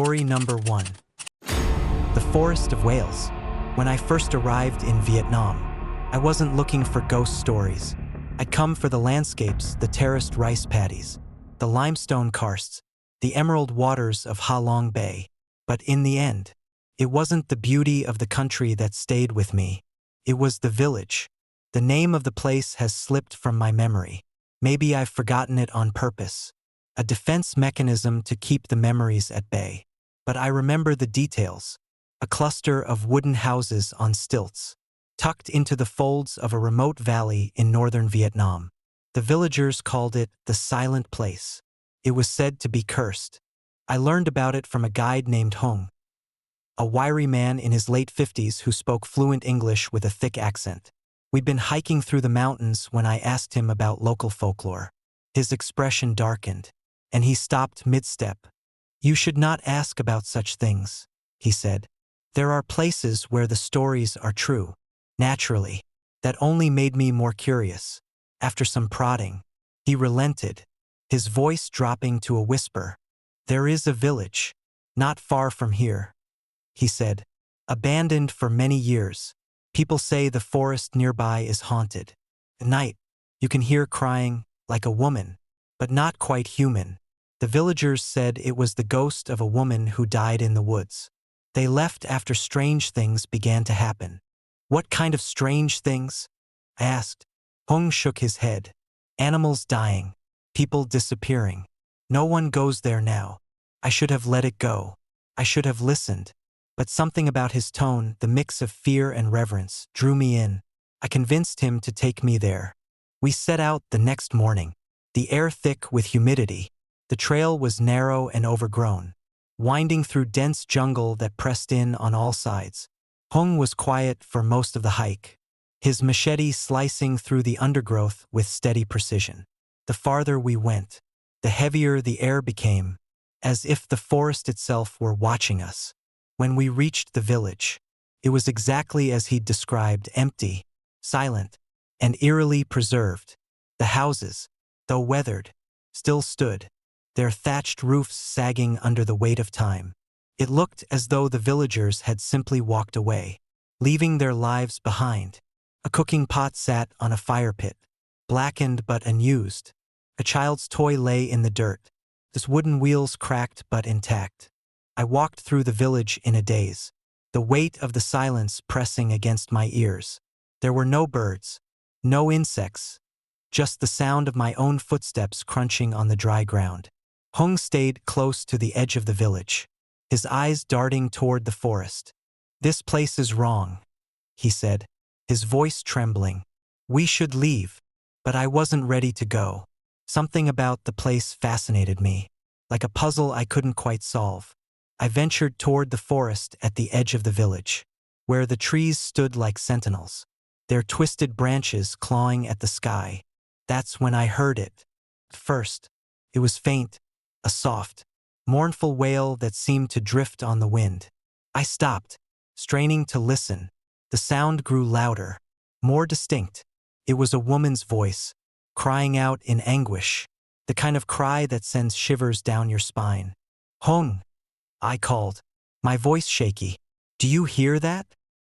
Story number 1. The Forest of Wales. When I first arrived in Vietnam, I wasn't looking for ghost stories. I'd come for the landscapes, the terraced rice paddies, the limestone karsts, the emerald waters of Ha Long Bay. But in the end, it wasn't the beauty of the country that stayed with me. It was the village. The name of the place has slipped from my memory. Maybe I've forgotten it on purpose. A defense mechanism to keep the memories at bay. But I remember the details. A cluster of wooden houses on stilts, tucked into the folds of a remote valley in northern Vietnam. The villagers called it the Silent Place. It was said to be cursed. I learned about it from a guide named Hung, a wiry man in his late 50s who spoke fluent English with a thick accent. We'd been hiking through the mountains when I asked him about local folklore. His expression darkened, and he stopped mid-step. "You should not ask about such things," he said. "There are places where the stories are true." Naturally, that only made me more curious. After some prodding, he relented, his voice dropping to a whisper. "There is a village, not far from here," he said. "Abandoned for many years. People say the forest nearby is haunted. At night, you can hear crying, like a woman, but not quite human." The villagers said it was the ghost of a woman who died in the woods. They left after strange things began to happen. "What kind of strange things?" I asked. Hung shook his head. "Animals dying, people disappearing. No one goes there now. I should have let it go. I should have listened." But something about his tone, the mix of fear and reverence, drew me in. I convinced him to take me there. We set out the next morning, the air thick with humidity. The trail was narrow and overgrown, winding through dense jungle that pressed in on all sides. Hung was quiet for most of the hike, his machete slicing through the undergrowth with steady precision. The farther we went, the heavier the air became, as if the forest itself were watching us. When we reached the village, it was exactly as he'd described: empty, silent, and eerily preserved. The houses, though weathered, still stood, their thatched roofs sagging under the weight of time. It looked as though the villagers had simply walked away, leaving their lives behind. A cooking pot sat on a fire pit, blackened but unused. A child's toy lay in the dirt, its wooden wheels cracked but intact. I walked through the village in a daze, the weight of the silence pressing against my ears. There were no birds, no insects, just the sound of my own footsteps crunching on the dry ground. Hung stayed close to the edge of the village, his eyes darting toward the forest. "This place is wrong," he said, his voice trembling. "We should leave." But I wasn't ready to go. Something about the place fascinated me, like a puzzle I couldn't quite solve. I ventured toward the forest at the edge of the village, where the trees stood like sentinels, their twisted branches clawing at the sky. That's when I heard it. At first, it was faint, a soft, mournful wail that seemed to drift on the wind. I stopped, straining to listen. The sound grew louder, more distinct. It was a woman's voice, crying out in anguish, the kind of cry that sends shivers down your spine. "Hung," I called, my voice shaky. "Do you hear that?"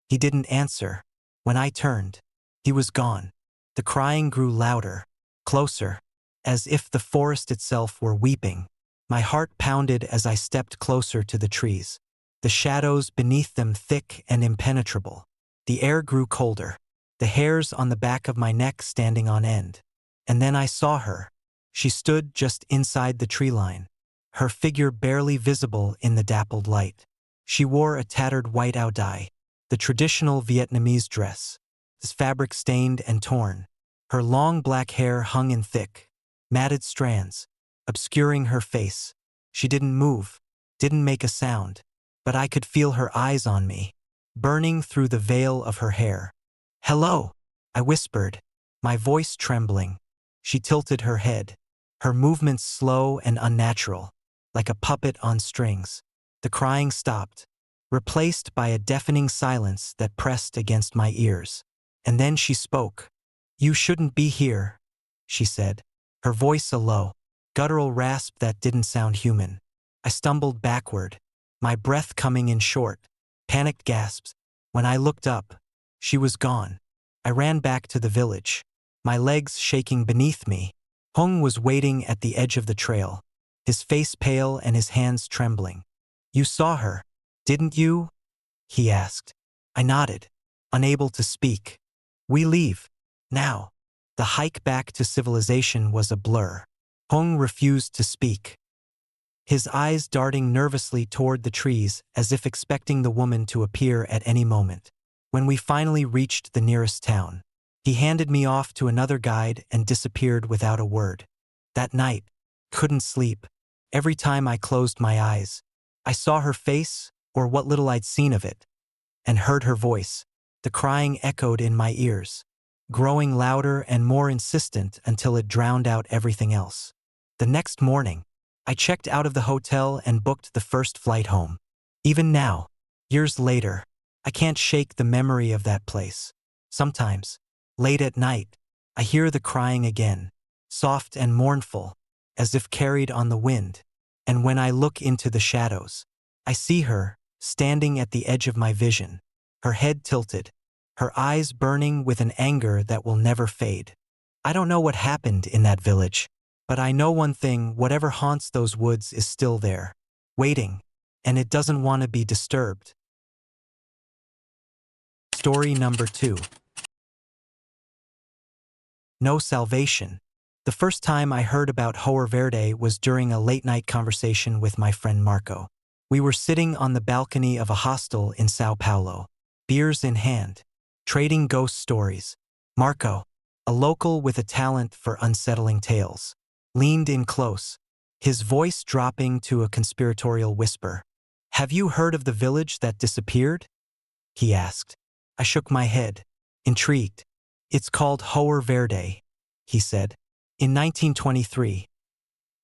He didn't answer. When I turned, he was gone. The crying grew louder, closer, as if the forest itself were weeping. My heart pounded as I stepped closer to the trees, the shadows beneath them thick and impenetrable. The air grew colder, the hairs on the back of my neck standing on end. And then I saw her. She stood just inside the tree line, her figure barely visible in the dappled light. She wore a tattered white áo dai, the traditional Vietnamese dress, its fabric stained and torn. Her long black hair hung in thick, matted strands, obscuring her face. She didn't move, didn't make a sound, but I could feel her eyes on me, burning through the veil of her hair. "Hello," I whispered, my voice trembling. She tilted her head, her movements slow and unnatural, like a puppet on strings. The crying stopped, replaced by a deafening silence that pressed against my ears. And then she spoke. "You shouldn't be here," she said, her voice a low, guttural rasp that didn't sound human. I stumbled backward, my breath coming in short, panicked gasps. When I looked up, she was gone. I ran back to the village, my legs shaking beneath me. Hung was waiting at the edge of the trail, his face pale and his hands trembling. "You saw her, didn't you?" he asked. I nodded, unable to speak. "We leave. Now." The hike back to civilization was a blur. Hung refused to speak, his eyes darting nervously toward the trees as if expecting the woman to appear at any moment. When we finally reached the nearest town, he handed me off to another guide and disappeared without a word. That night, couldn't sleep. Every time I closed my eyes, I saw her face, or what little I'd seen of it, and heard her voice. The crying echoed in my ears, growing louder and more insistent until it drowned out everything else. The next morning, I checked out of the hotel and booked the first flight home. Even now, years later, I can't shake the memory of that place. Sometimes, late at night, I hear the crying again, soft and mournful, as if carried on the wind. And when I look into the shadows, I see her, standing at the edge of my vision, her head tilted, her eyes burning with an anger that will never fade. I don't know what happened in that village, but I know one thing: whatever haunts those woods is still there, waiting, and it doesn't want to be disturbed. Story number 2. No salvation. The first time I heard about Hoher Verde was during a late-night conversation with my friend Marco. We were sitting on the balcony of a hostel in Sao Paulo, beers in hand, trading ghost stories. Marco, a local with a talent for unsettling tales, leaned in close, his voice dropping to a conspiratorial whisper. "Have you heard of the village that disappeared?" he asked. I shook my head, intrigued. "It's called Hoher Verde," he said. "In 1923,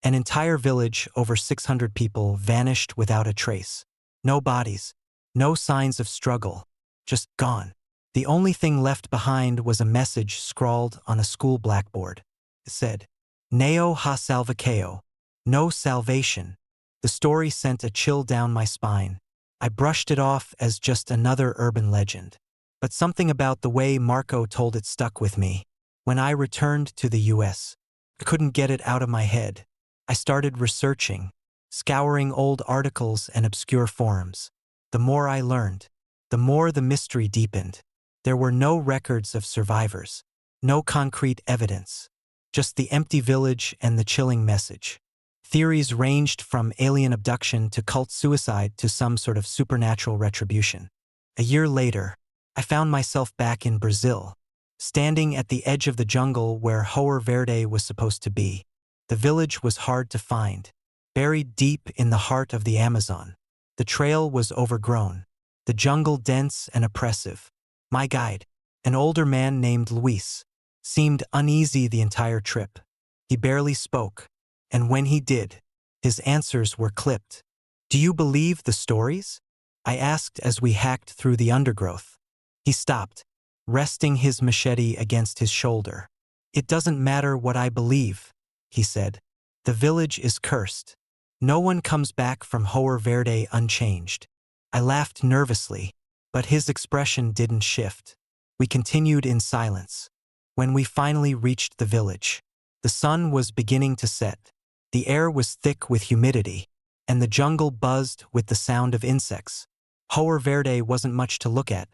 an entire village, over 600 people, vanished without a trace. No bodies, no signs of struggle, just gone. The only thing left behind was a message scrawled on a school blackboard. It said, 'Neo ha salvaceo,' no salvation." The story sent a chill down my spine. I brushed it off as just another urban legend. But something about the way Marco told it stuck with me. When I returned to the US, I couldn't get it out of my head. I started researching, scouring old articles and obscure forums. The more I learned, the more the mystery deepened. There were no records of survivors, no concrete evidence, just the empty village and the chilling message. Theories ranged from alien abduction to cult suicide to some sort of supernatural retribution. A year later, I found myself back in Brazil, standing at the edge of the jungle where Hoher Verde was supposed to be. The village was hard to find, buried deep in the heart of the Amazon. The trail was overgrown, the jungle dense and oppressive. My guide, an older man named Luis, seemed uneasy the entire trip. He barely spoke, and when he did, his answers were clipped. "Do you believe the stories?" I asked as we hacked through the undergrowth. He stopped, resting his machete against his shoulder. "It doesn't matter what I believe," he said. "The village is cursed. No one comes back from Hoher Verde unchanged." I laughed nervously, but his expression didn't shift. We continued in silence. When we finally reached the village, the sun was beginning to set. The air was thick with humidity, and the jungle buzzed with the sound of insects. Hoher Verde wasn't much to look at,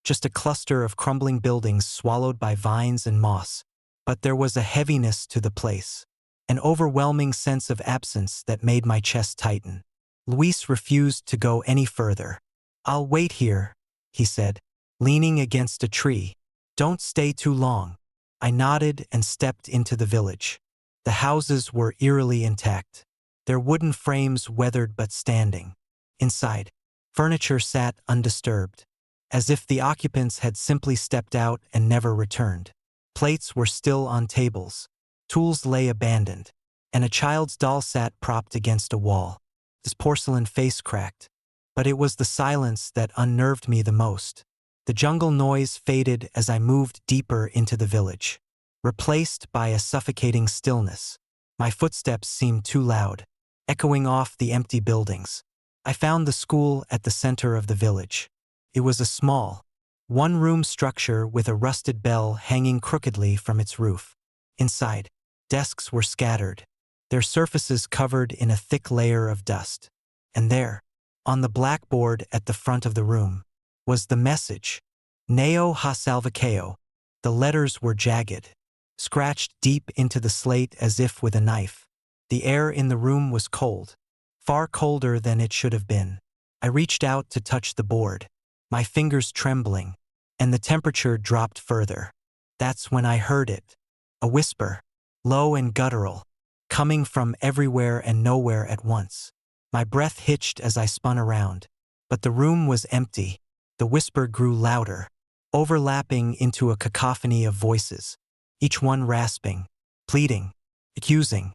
just a cluster of crumbling buildings swallowed by vines and moss. But there was a heaviness to the place, an overwhelming sense of absence that made my chest tighten. Luis refused to go any further. "I'll wait here," he said, leaning against a tree. "Don't stay too long." I nodded and stepped into the village. The houses were eerily intact, their wooden frames weathered but standing. Inside, furniture sat undisturbed, as if the occupants had simply stepped out and never returned. Plates were still on tables, tools lay abandoned, and a child's doll sat propped against a wall, his porcelain face cracked. But it was the silence that unnerved me the most. The jungle noise faded as I moved deeper into the village, replaced by a suffocating stillness. My footsteps seemed too loud, echoing off the empty buildings. I found the school at the center of the village. It was a small, one-room structure with a rusted bell hanging crookedly from its roof. Inside, desks were scattered, their surfaces covered in a thick layer of dust. And there, on the blackboard at the front of the room, was the message, Neo ha salvaceo. The letters were jagged, scratched deep into the slate as if with a knife. The air in the room was cold, far colder than it should have been. I reached out to touch the board, my fingers trembling, and the temperature dropped further. That's when I heard it. A whisper, low and guttural, coming from everywhere and nowhere at once. My breath hitched as I spun around, but the room was empty. The whisper grew louder, overlapping into a cacophony of voices, each one rasping, pleading, accusing.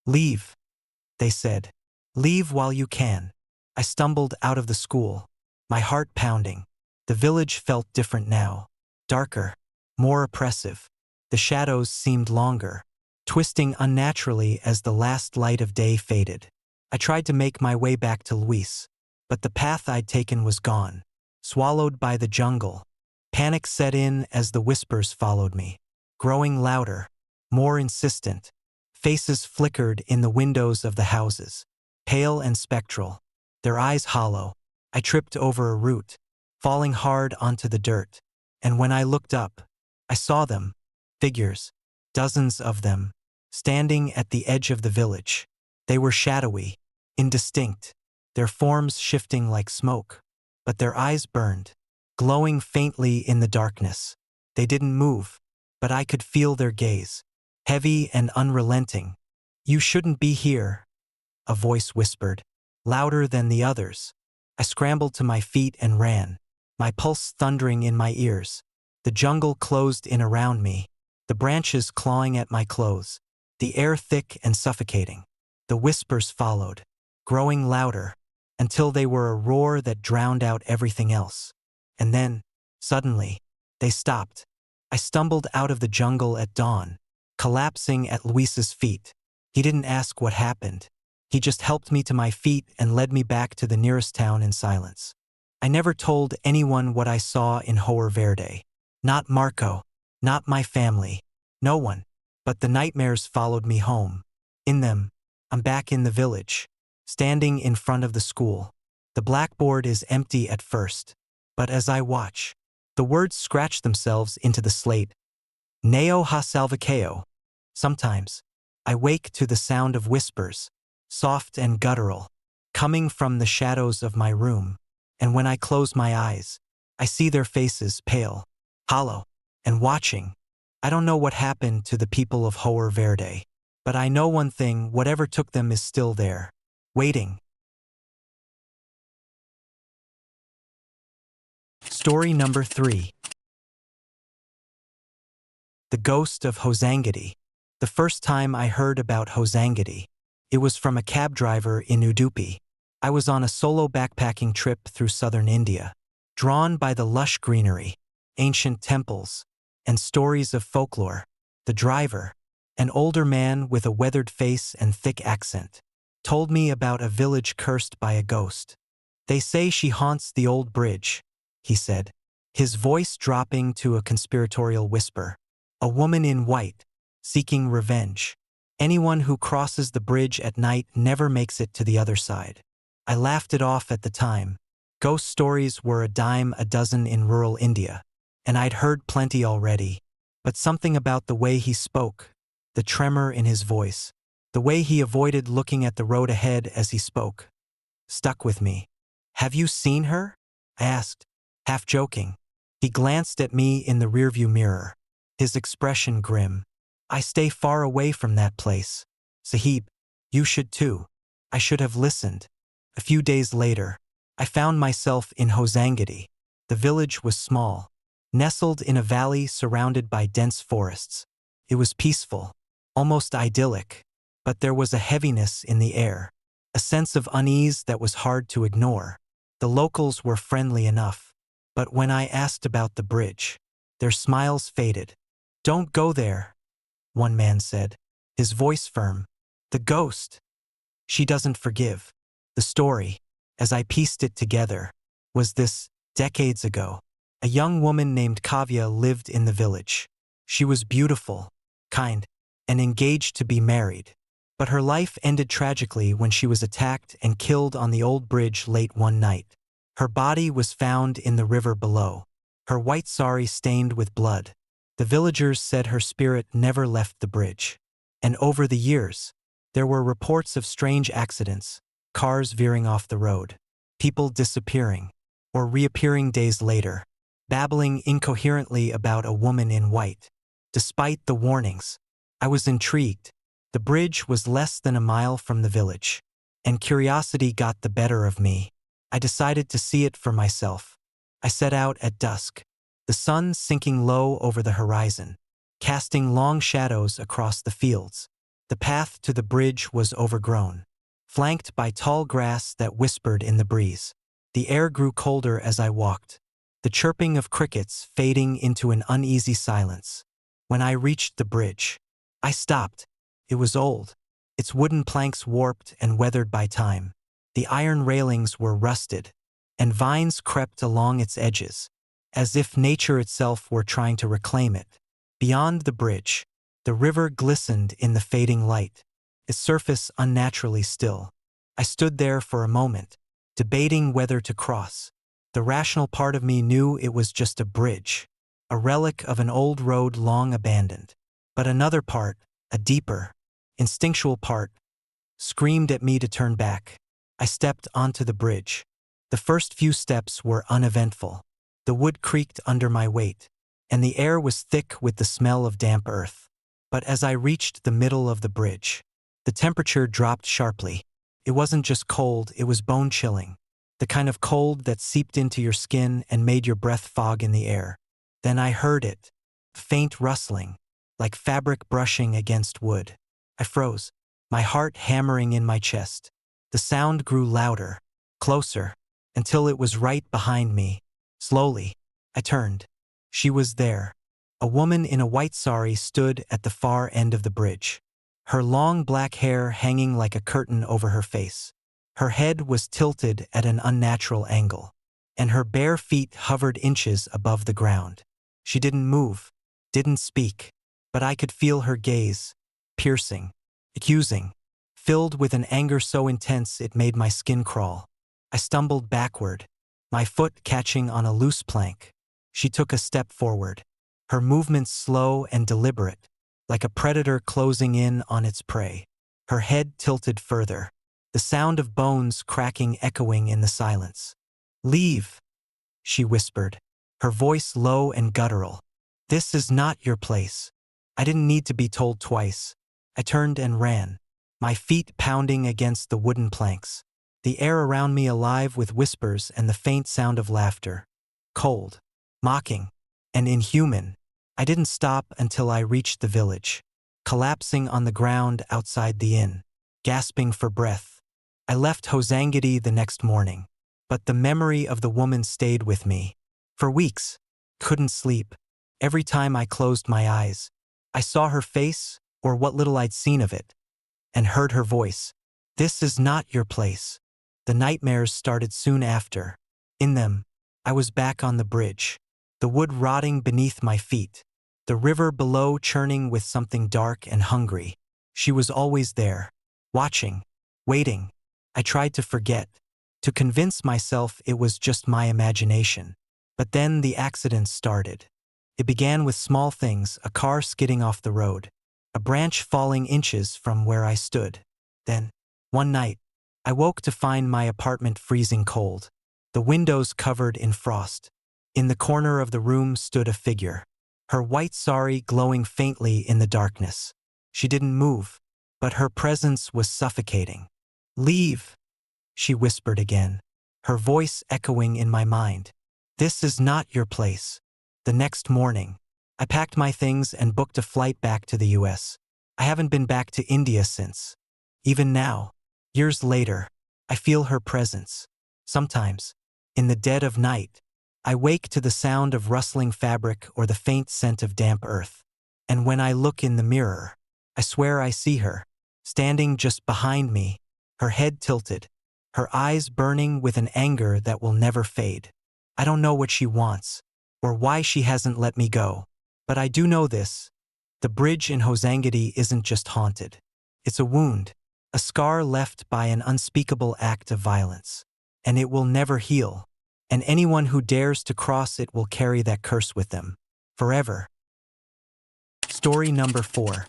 Leave, they said. Leave while you can. I stumbled out of the school, my heart pounding. The village felt different now, darker, more oppressive. The shadows seemed longer, twisting unnaturally as the last light of day faded. I tried to make my way back to Luis, but the path I'd taken was gone, swallowed by the jungle. Panic set in as the whispers followed me, growing louder, more insistent. Faces flickered in the windows of the houses, pale and spectral, their eyes hollow. I tripped over a root, falling hard onto the dirt, and when I looked up, I saw them, figures, dozens of them, standing at the edge of the village. They were shadowy, indistinct, their forms shifting like smoke, but their eyes burned, glowing faintly in the darkness. They didn't move, but I could feel their gaze, heavy and unrelenting. You shouldn't be here, a voice whispered, louder than the others. I scrambled to my feet and ran, my pulse thundering in my ears. The jungle closed in around me, the branches clawing at my clothes, the air thick and suffocating. The whispers followed, growing louder, until they were a roar that drowned out everything else. And then, suddenly, they stopped. I stumbled out of the jungle at dawn, collapsing at Luis's feet. He didn't ask what happened. He just helped me to my feet and led me back to the nearest town in silence. I never told anyone what I saw in Hoher Verde. Not Marco, not my family, no one. But the nightmares followed me home. In them, I'm back in the village, standing in front of the school. The blackboard is empty at first, but as I watch, the words scratch themselves into the slate. Neo ha salvaceo. Sometimes, I wake to the sound of whispers, soft and guttural, coming from the shadows of my room, and when I close my eyes, I see their faces pale, hollow, and watching. I don't know what happened to the people of Hoher Verde, but I know one thing: whatever took them is still there, waiting. Story number 3. The Ghost of Hosangati. The first time I heard about Hosangati, it was from a cab driver in Udupi. I was on a solo backpacking trip through southern India, drawn by the lush greenery, ancient temples, and stories of folklore. The driver, an older man with a weathered face and thick accent, told me about a village cursed by a ghost. They say she haunts the old bridge, he said, his voice dropping to a conspiratorial whisper. A woman in white, seeking revenge. Anyone who crosses the bridge at night never makes it to the other side. I laughed it off at the time. Ghost stories were a dime a dozen in rural India, and I'd heard plenty already. But something about the way he spoke, the tremor in his voice, the way he avoided looking at the road ahead as he spoke, stuck with me. Have you seen her? I asked, half joking. He glanced at me in the rearview mirror, his expression grim. I stay far away from that place. Sahib, you should too. I should have listened. A few days later, I found myself in Hosangati. The village was small, nestled in a valley surrounded by dense forests. It was peaceful, almost idyllic, but there was a heaviness in the air, a sense of unease that was hard to ignore. The locals were friendly enough, but when I asked about the bridge, their smiles faded. Don't go there, one man said, his voice firm. The ghost. She doesn't forgive. The story. as I pieced it together, was this: decades ago, a young woman named Kavya lived in the village. She was beautiful, kind, and engaged to be married. But her life ended tragically when she was attacked and killed on the old bridge late one night. Her body was found in the river below, her white sari stained with blood. The villagers said her spirit never left the bridge. And over the years, there were reports of strange accidents, cars veering off the road, people disappearing, or reappearing days later, babbling incoherently about a woman in white. Despite the warnings, I was intrigued. The bridge was less than a mile from the village, and curiosity got the better of me. I decided to see it for myself. I set out at dusk, the sun sinking low over the horizon, casting long shadows across the fields. The path to the bridge was overgrown, flanked by tall grass that whispered in the breeze. The air grew colder as I walked, the chirping of crickets fading into an uneasy silence. When I reached the bridge, I stopped. It was old, its wooden planks warped and weathered by time. The iron railings were rusted, and vines crept along its edges, as if nature itself were trying to reclaim it. Beyond the bridge, the river glistened in the fading light, its surface unnaturally still. I stood there for a moment, debating whether to cross. The rational part of me knew it was just a bridge, a relic of an old road long abandoned. But another part, a deeper, instinctual part, screamed at me to turn back. I stepped onto the bridge. The first few steps were uneventful. The wood creaked under my weight, and the air was thick with the smell of damp earth. But as I reached the middle of the bridge, the temperature dropped sharply. It wasn't just cold, it was bone-chilling, the kind of cold that seeped into your skin and made your breath fog in the air. Then I heard it, a faint rustling, like fabric brushing against wood. I froze, my heart hammering in my chest. The sound grew louder, closer, until it was right behind me. Slowly, I turned. She was there. A woman in a white sari stood at the far end of the bridge, her long black hair hanging like a curtain over her face. Her head was tilted at an unnatural angle, and her bare feet hovered inches above the ground. She didn't move, didn't speak, but I could feel her gaze, piercing, accusing, filled with an anger so intense it made my skin crawl. I stumbled backward, my foot catching on a loose plank. She took a step forward, her movements slow and deliberate, like a predator closing in on its prey. Her head tilted further, the sound of bones cracking echoing in the silence. "Leave," she whispered, her voice low and guttural. "This is not your place." I didn't need to be told twice. I turned and ran, my feet pounding against the wooden planks, the air around me alive with whispers and the faint sound of laughter. Cold, mocking, and inhuman. I didn't stop until I reached the village, collapsing on the ground outside the inn, gasping for breath. I left Hosangati the next morning, but the memory of the woman stayed with me. For weeks, couldn't sleep. Every time I closed my eyes, I saw her face, or what little I'd seen of it, and heard her voice. "This is not your place." The nightmares started soon after. In them, I was back on the bridge, the wood rotting beneath my feet, the river below churning with something dark and hungry. She was always there, watching, waiting. I tried to forget, to convince myself it was just my imagination. But then the accidents started. It began with small things: a car skidding off the road, a branch falling inches from where I stood. Then, one night, I woke to find my apartment freezing cold, the windows covered in frost. In the corner of the room stood a figure, her white sari glowing faintly in the darkness. She didn't move, but her presence was suffocating. "Leave," she whispered again, her voice echoing in my mind. "This is not your place." The next morning, I packed my things and booked a flight back to the US. I haven't been back to India since. Even now, years later, I feel her presence. Sometimes, in the dead of night, I wake to the sound of rustling fabric or the faint scent of damp earth. And when I look in the mirror, I swear I see her, standing just behind me, her head tilted, her eyes burning with an anger that will never fade. I don't know what she wants, or why she hasn't let me go. But I do know this. The bridge in Hosangati isn't just haunted. It's a wound, a scar left by an unspeakable act of violence. And it will never heal. And anyone who dares to cross it will carry that curse with them. Forever. Story number 4.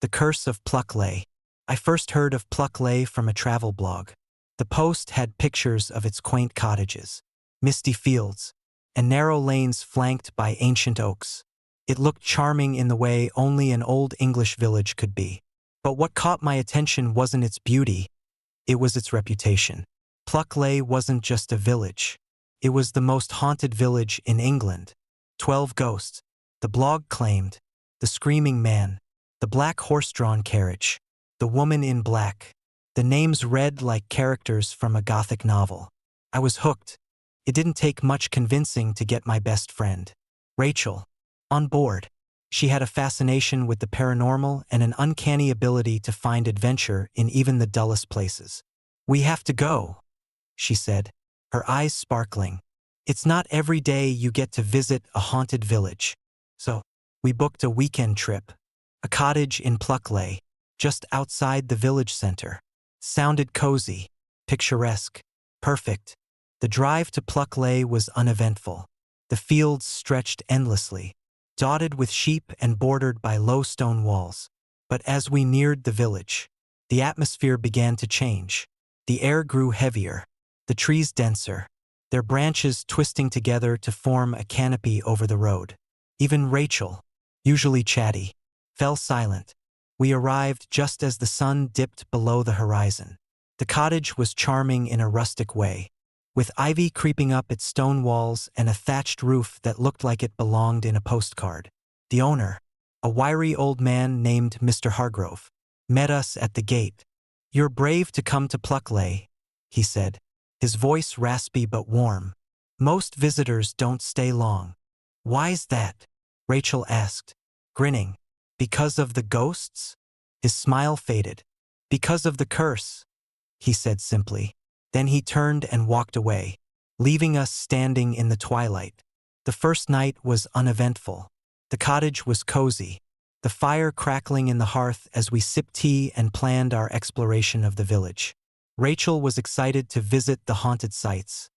The Curse of Pluckley. I first heard of Pluckley from a travel blog. The post had pictures of its quaint cottages, misty fields, and narrow lanes flanked by ancient oaks. It looked charming in the way only an old English village could be. But what caught my attention wasn't its beauty, it was its reputation. Pluckley wasn't just a village. It was the most haunted village in England. 12 ghosts, the blog claimed, the screaming man, the black horse-drawn carriage, the woman in black. The names read like characters from a Gothic novel. I was hooked. It didn't take much convincing to get my best friend, Rachel, on board. She had a fascination with the paranormal and an uncanny ability to find adventure in even the dullest places. "We have to go," she said, her eyes sparkling. "It's not every day you get to visit a haunted village." So, we booked a weekend trip. A cottage in Pluckley, just outside the village center. Sounded cozy, picturesque, perfect. The drive to Pluckley was uneventful. The fields stretched endlessly, dotted with sheep and bordered by low stone walls. But as we neared the village, the atmosphere began to change. The air grew heavier, the trees denser, their branches twisting together to form a canopy over the road. Even Rachel, usually chatty, fell silent. We arrived just as the sun dipped below the horizon. The cottage was charming in a rustic way, with ivy creeping up its stone walls and a thatched roof that looked like it belonged in a postcard. The owner, a wiry old man named Mr. Hargrove, met us at the gate. "You're brave to come to Pluckley," he said, his voice raspy but warm. "Most visitors don't stay long." "Why's that?" Rachel asked, grinning. "Because of the ghosts?" His smile faded. "Because of the curse," he said simply. Then he turned and walked away, leaving us standing in the twilight. The first night was uneventful. The cottage was cozy, the fire crackling in the hearth as we sipped tea and planned our exploration of the village. Rachel was excited to visit the haunted sites.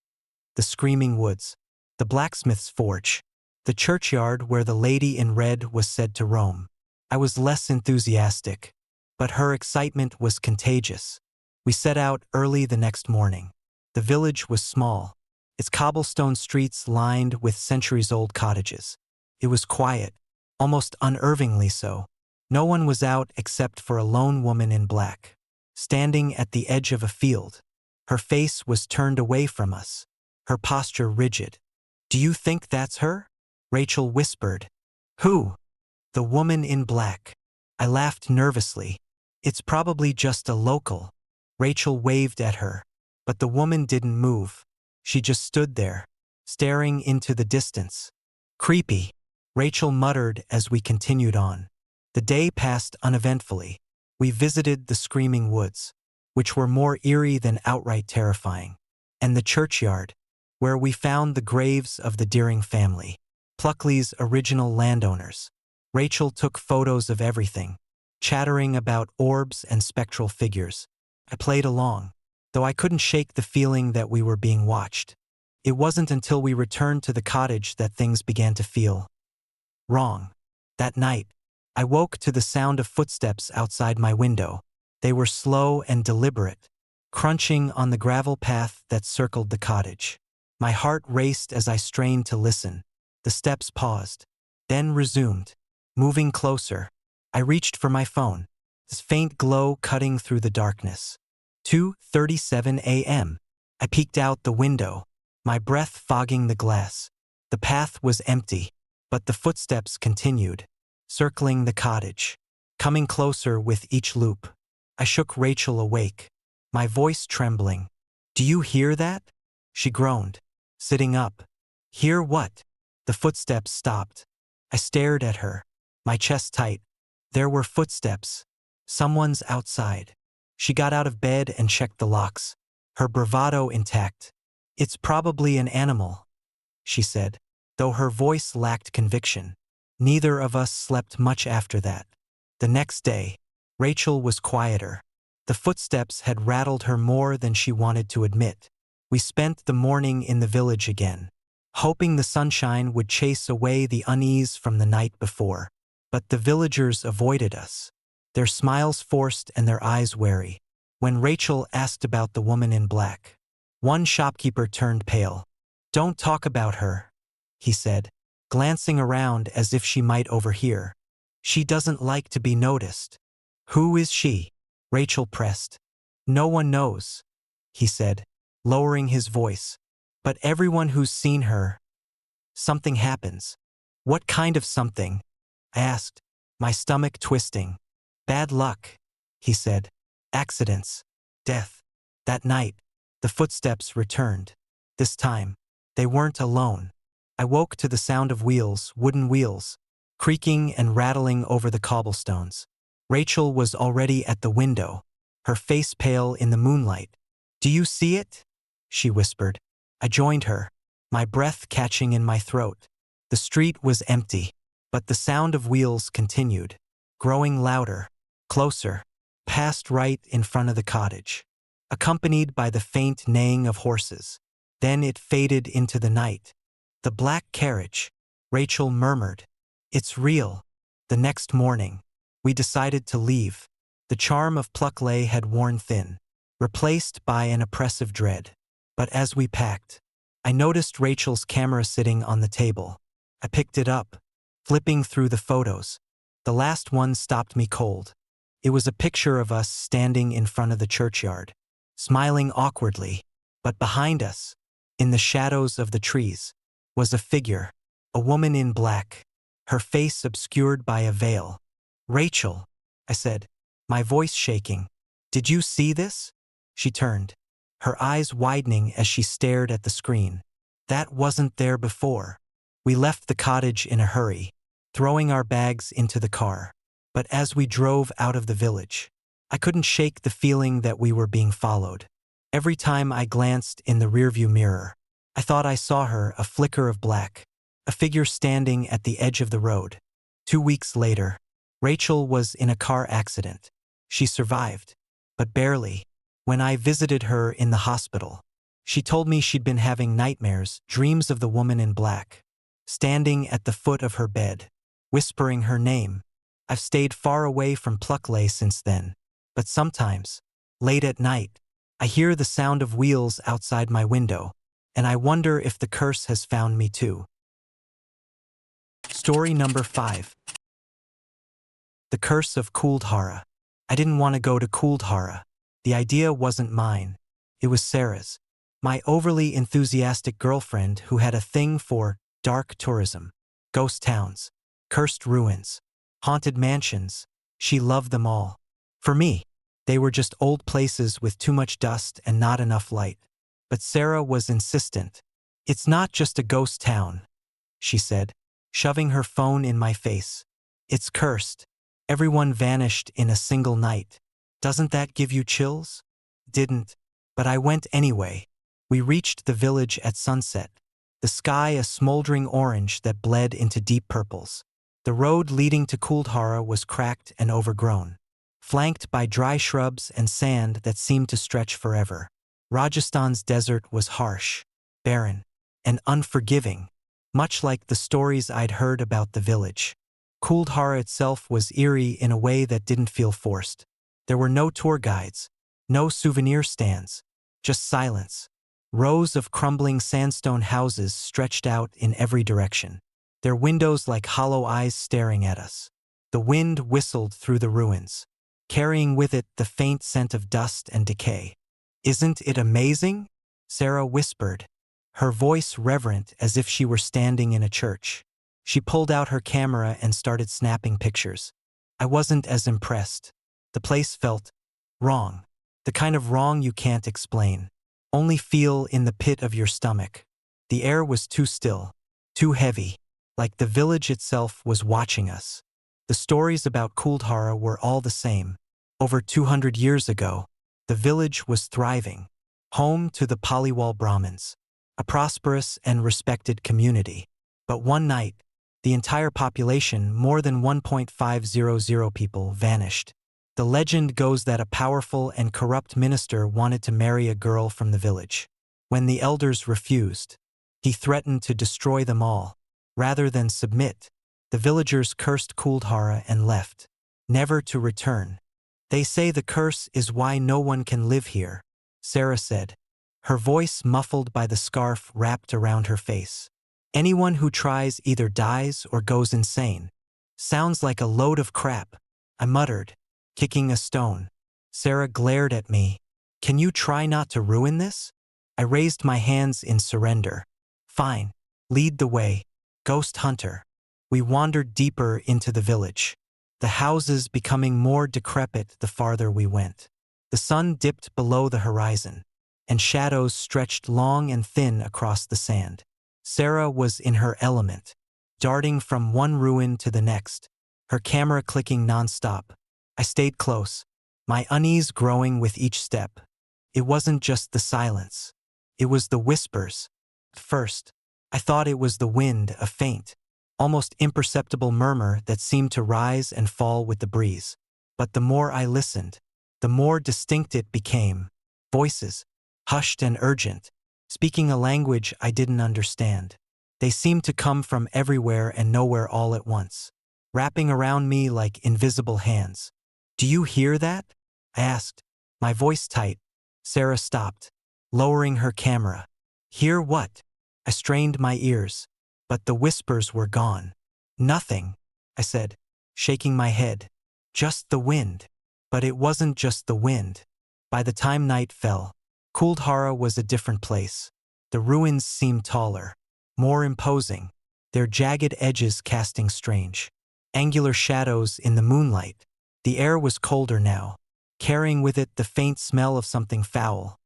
The Screaming Woods, the blacksmith's forge, the churchyard where the lady in red was said to roam. I was less enthusiastic, but her excitement was contagious. We set out early the next morning. The village was small, its cobblestone streets lined with centuries-old cottages. It was quiet, almost unnervingly so. No one was out except for a lone woman in black, standing at the edge of a field. Her face was turned away from us, her posture rigid. "Do you think that's her?" Rachel whispered. "Who?" "The woman in black." I laughed nervously. "It's probably just a local." Rachel waved at her, but the woman didn't move. She just stood there, staring into the distance. "Creepy," Rachel muttered as we continued on. The day passed uneventfully. We visited the Screaming Woods, which were more eerie than outright terrifying, and the churchyard, where we found the graves of the Deering family, Pluckley's original landowners. Rachel took photos of everything, chattering about orbs and spectral figures. I played along, though I couldn't shake the feeling that we were being watched. It wasn't until we returned to the cottage that things began to feel wrong. That night, I woke to the sound of footsteps outside my window. They were slow and deliberate, crunching on the gravel path that circled the cottage. My heart raced as I strained to listen. The steps paused, then resumed, moving closer. I reached for my phone, this faint glow cutting through the darkness. 2:37 a.m. I peeked out the window, my breath fogging the glass. The path was empty, but the footsteps continued, circling the cottage, coming closer with each loop. I shook Rachel awake, my voice trembling. "Do you hear that?" She groaned, sitting up. "Hear what?" The footsteps stopped. I stared at her, my chest tight. There were footsteps. Someone's outside. She got out of bed and checked the locks, her bravado intact. "It's probably an animal," she said, though her voice lacked conviction. Neither of us slept much after that. The next day, Rachel was quieter. The footsteps had rattled her more than she wanted to admit. We spent the morning in the village again, hoping the sunshine would chase away the unease from the night before. But the villagers avoided us, their smiles forced and their eyes wary. When Rachel asked about the woman in black, one shopkeeper turned pale. "Don't talk about her," he said, glancing around as if she might overhear. "She doesn't like to be noticed." "Who is she?" Rachel pressed. "No one knows," he said, lowering his voice. "But everyone who's seen her, something happens." "What kind of something?" I asked, my stomach twisting. "Bad luck," he said. "Accidents. Death." That night, the footsteps returned. This time, they weren't alone. I woke to the sound of wheels, wooden wheels, creaking and rattling over the cobblestones. Rachel was already at the window, her face pale in the moonlight. "Do you see it?" she whispered. I joined her, my breath catching in my throat. The street was empty, but the sound of wheels continued, growing louder, closer, passed right in front of the cottage, accompanied by the faint neighing of horses. Then it faded into the night. "The black carriage," Rachel murmured. "It's real." The next morning, we decided to leave. The charm of Pluckley had worn thin, replaced by an oppressive dread. But as we packed, I noticed Rachel's camera sitting on the table. I picked it up, flipping through the photos. The last one stopped me cold. It was a picture of us standing in front of the churchyard, smiling awkwardly. But behind us, in the shadows of the trees, was a figure, a woman in black, her face obscured by a veil. "Rachel," I said, my voice shaking. "Did you see this?" She turned, her eyes widening as she stared at the screen. "That wasn't there before." We left the cottage in a hurry, throwing our bags into the car. But as we drove out of the village, I couldn't shake the feeling that we were being followed. Every time I glanced in the rearview mirror, I thought I saw her, a flicker of black, a figure standing at the edge of the road. 2 weeks later, Rachel was in a car accident. She survived, but barely. When I visited her in the hospital, she told me she'd been having nightmares, dreams of the woman in black, standing at the foot of her bed, whispering her name. I've stayed far away from Pluckley since then, but sometimes, late at night, I hear the sound of wheels outside my window, and I wonder if the curse has found me too. Story number 5. The Curse of Kuldhara. I didn't want to go to Kuldhara. The idea wasn't mine. It was Sarah's, my overly enthusiastic girlfriend who had a thing for dark tourism, ghost towns, cursed ruins, haunted mansions. She loved them all. For me, they were just old places with too much dust and not enough light. But Sarah was insistent. "It's not just a ghost town," she said, shoving her phone in my face. "It's cursed. Everyone vanished in a single night. Doesn't that give you chills?" Didn't, but I went anyway. We reached the village at sunset, the sky a smoldering orange that bled into deep purples. The road leading to Kuldhara was cracked and overgrown, flanked by dry shrubs and sand that seemed to stretch forever. Rajasthan's desert was harsh, barren, and unforgiving, much like the stories I'd heard about the village. Kuldhara itself was eerie in a way that didn't feel forced. There were no tour guides, no souvenir stands, just silence. Rows of crumbling sandstone houses stretched out in every direction, their windows like hollow eyes staring at us. The wind whistled through the ruins, carrying with it the faint scent of dust and decay. "Isn't it amazing?" Sarah whispered, her voice reverent as if she were standing in a church. She pulled out her camera and started snapping pictures. I wasn't as impressed. The place felt wrong, the kind of wrong you can't explain, only feel in the pit of your stomach. The air was too still, too heavy, like the village itself was watching us. The stories about Kuldhara were all the same. Over 200 years ago, the village was thriving, home to the Paliwal Brahmins, a prosperous and respected community. But one night, the entire population, more than 1.500 people, vanished. The legend goes that a powerful and corrupt minister wanted to marry a girl from the village. When the elders refused, he threatened to destroy them all. Rather than submit, the villagers cursed Kuldhara and left, never to return. They say the curse is why no one can live here, Sarah said, her voice muffled by the scarf wrapped around her face. Anyone who tries either dies or goes insane. Sounds like a load of crap, I muttered, kicking a stone. Sarah glared at me. Can you try not to ruin this? I raised my hands in surrender. Fine, lead the way, ghost hunter. We wandered deeper into the village, the houses becoming more decrepit the farther we went. The sun dipped below the horizon, and shadows stretched long and thin across the sand. Sarah was in her element, darting from one ruin to the next, her camera clicking nonstop. I stayed close, my unease growing with each step. It wasn't just the silence. It was the whispers. At first, I thought it was the wind, a faint, almost imperceptible murmur that seemed to rise and fall with the breeze. But the more I listened, the more distinct it became. Voices, hushed and urgent, speaking a language I didn't understand. They seemed to come from everywhere and nowhere all at once, wrapping around me like invisible hands. Do you hear that? I asked, my voice tight. Sarah stopped, lowering her camera. Hear what? I strained my ears, but the whispers were gone. Nothing, I said, shaking my head. Just the wind. But it wasn't just the wind. By the time night fell, Kuldhara was a different place. The ruins seemed taller, more imposing, their jagged edges casting strange, angular shadows in the moonlight. The air was colder now, carrying with it the faint smell of something foul,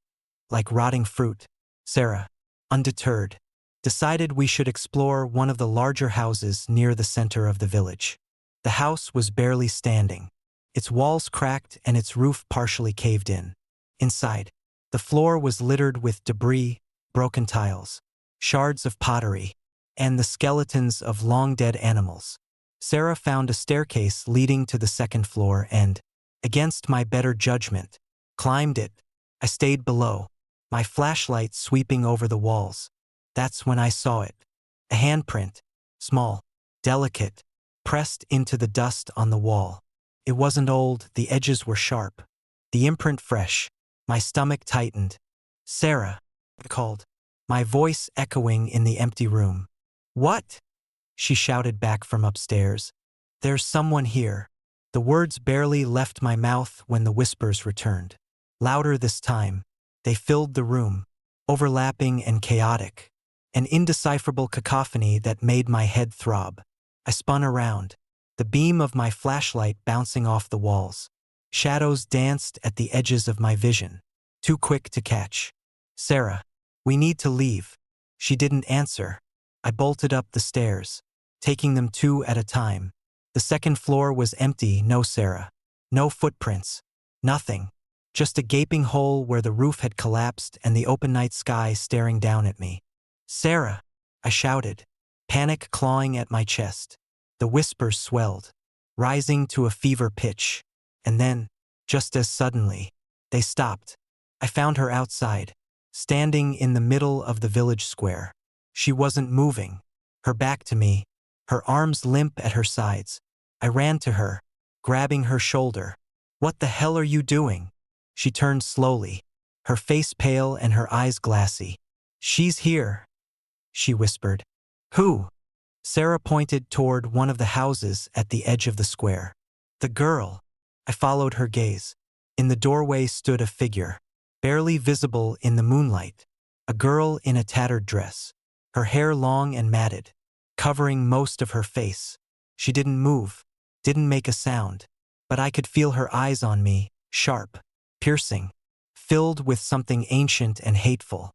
like rotting fruit. Sarah, undeterred, decided we should explore one of the larger houses near the center of the village. The house was barely standing, its walls cracked and its roof partially caved in. Inside, the floor was littered with debris, broken tiles, shards of pottery, and the skeletons of long-dead animals. Sarah found a staircase leading to the second floor and, against my better judgment, climbed it. I stayed below, my flashlight sweeping over the walls. That's when I saw it. A handprint, small, delicate, pressed into the dust on the wall. It wasn't old, the edges were sharp, the imprint fresh. My stomach tightened. Sarah, I called, my voice echoing in the empty room. What? She shouted back from upstairs. There's someone here. The words barely left my mouth when the whispers returned. Louder this time, they filled the room, overlapping and chaotic, an indecipherable cacophony that made my head throb. I spun around, the beam of my flashlight bouncing off the walls. Shadows danced at the edges of my vision, too quick to catch. Sarah, we need to leave. She didn't answer. I bolted up the stairs, taking them two at a time. The second floor was empty, no Sarah. No footprints. Nothing. Just a gaping hole where the roof had collapsed and the open night sky staring down at me. Sarah, I shouted, panic clawing at my chest. The whispers swelled, rising to a fever pitch. And then, just as suddenly, they stopped. I found her outside, standing in the middle of the village square. She wasn't moving, her back to me, her arms limp at her sides. I ran to her, grabbing her shoulder. What the hell are you doing? She turned slowly, her face pale and her eyes glassy. She's here, she whispered. Who? Sarah pointed toward one of the houses at the edge of the square. The girl. I followed her gaze. In the doorway stood a figure, barely visible in the moonlight. A girl in a tattered dress, her hair long and matted, covering most of her face. She didn't move, didn't make a sound, but I could feel her eyes on me, sharp, piercing, filled with something ancient and hateful.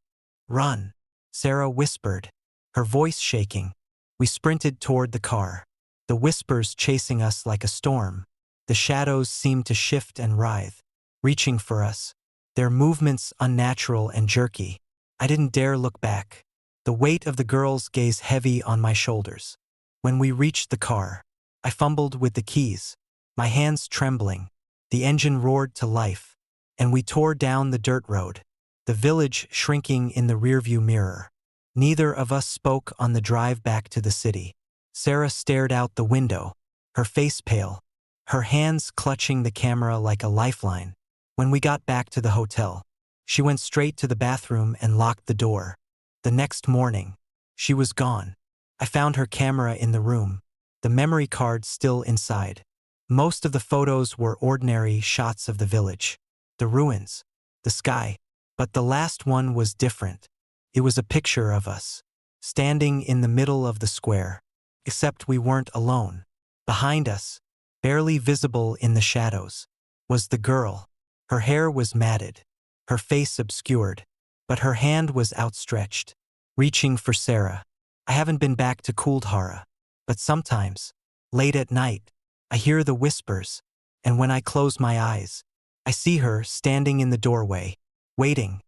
Run, Sarah whispered, her voice shaking. We sprinted toward the car, the whispers chasing us like a storm. The shadows seemed to shift and writhe, reaching for us, their movements unnatural and jerky. I didn't dare look back, the weight of the girl's gaze heavy on my shoulders. When we reached the car, I fumbled with the keys, my hands trembling. The engine roared to life, and we tore down the dirt road, the village shrinking in the rearview mirror. Neither of us spoke on the drive back to the city. Sarah stared out the window, her face pale, her hands clutching the camera like a lifeline. When we got back to the hotel, she went straight to the bathroom and locked the door. The next morning, she was gone. I found her camera in the room, the memory card still inside. Most of the photos were ordinary shots of the village, the ruins, the sky. But the last one was different. It was a picture of us, standing in the middle of the square. Except we weren't alone. Behind us, barely visible in the shadows, was the girl. Her hair was matted, her face obscured, but her hand was outstretched, reaching for Sarah. I haven't been back to Kuldhara, but sometimes, late at night, I hear the whispers, and when I close my eyes, I see her standing in the doorway, waiting,